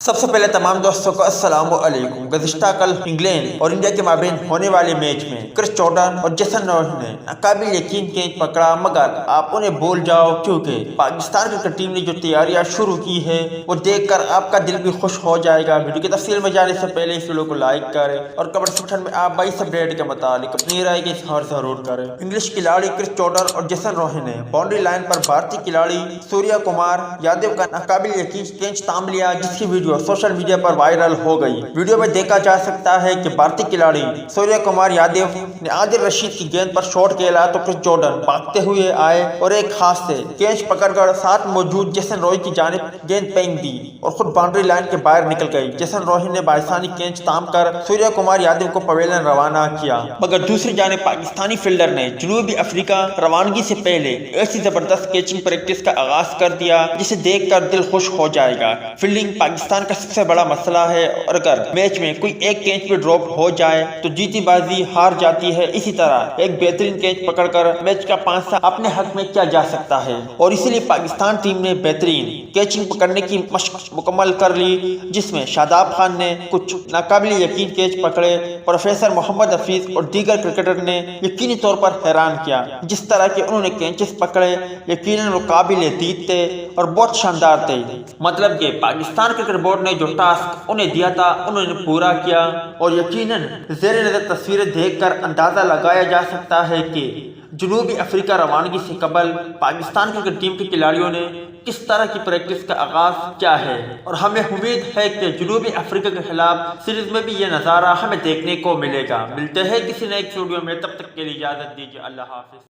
سب سے پہلے تمام دوستوں کو السلام علیکم۔ گزشتہ کل انگلینڈ اور انڈیا کے مابین ہونے والے میچ میں جارڈن اور جیسن نے ناقابل یقین کینچ پکڑا، مگر آپ انہیں بھول جاؤ کیونکہ پاکستان کرکٹ ٹیم نے جو تیاریاں شروع کی ہے وہ دیکھ کر آپ کا دل بھی خوش ہو جائے گا۔ ویڈیو کی تفصیل میں جانے سے پہلے اس ویڈیو کو لائک کریں اور کمنٹ سیکشن میں آپ بائی سب ڈیٹ کے متعلق اپنی رائے کا اظہار ضرور کریں۔ انگلش کھلاڑی جارڈن اور جیسن نے باؤنڈری لائن پر بھارتی کھلاڑی سوریہ کمار یادو کا ناقابل یقین کینچ تام لیا، جس کی ویڈیو سوشل میڈیا پر وائرل ہو گئی۔ ویڈیو میں دیکھا جا سکتا ہے کہ بھارتی کھلاڑی سوریہ کمار یادو نے عادل رشید کی گیند پر شاٹ کھیلا تو جارڈن بھاگتے ہوئے آئے اور ایک ہاتھ سے کینچ پکڑ کر ساتھ موجود جیسن کی جانب گیند پھینک دی اور خود باؤنڈری لائن کے باہر نکل گئی۔ جیسن نے باآسانی کینچ تام کر سوریہ کمار یادو کو پویلین روانہ کیا، مگر دوسری جانب پاکستانی فیلڈر نے جنوبی افریقہ روانگی سے پہلے ایسی زبردست کیچنگ پریکٹس کا آغاز کر دیا جسے دیکھ کر دل خوش ہو جائے گا۔ فیلڈنگ پاکستان کا سب سے بڑا مسئلہ ہے اور اگر میچ میں کوئی ایک کینچ بھی ڈراپ ہو جائے تو جیتی بازی ہار جاتی ہے۔ اسی طرح ایک بہترین کینچ پکڑ کر میچ کا پانسا اپنے حق میں کیا جا سکتا ہے، اور اسی لیے پاکستان ٹیم نے بہترین کیچنگ پکڑنے کی مشق مکمل کر لی، جس میں شاداب خان نے کچھ ناقابل یقین کیچ پکڑے۔ پروفیسر محمد حفیظ اور دیگر کرکٹر نے یقینی طور پر حیران کیا جس طرح کے انہوں نے کینچز پکڑے، یقیناً وہ قابل دید تھے اور بہت شاندار تھے۔ مطلب کہ پاکستان کرکٹ بورڈ نے جو ٹاسک انہیں دیا تھا انہوں نے پورا کیا، اور یقیناً زیر نظر تصویریں دیکھ کر اندازہ لگایا جا سکتا ہے کہ جنوبی افریقہ روانگی سے قبل پاکستان کرکٹ ٹیم کے کھلاڑیوں نے کس طرح کی پریکٹس کا آغاز کیا ہے، اور ہمیں امید ہے کہ جنوبی افریقہ کے خلاف سیریز میں بھی یہ نظارہ ہمیں دیکھنے کو ملے گا۔ ملتے ہیں کسی نئے ویڈیو میں، تب تک کے لیے اجازت دیجیے، اللہ حافظ۔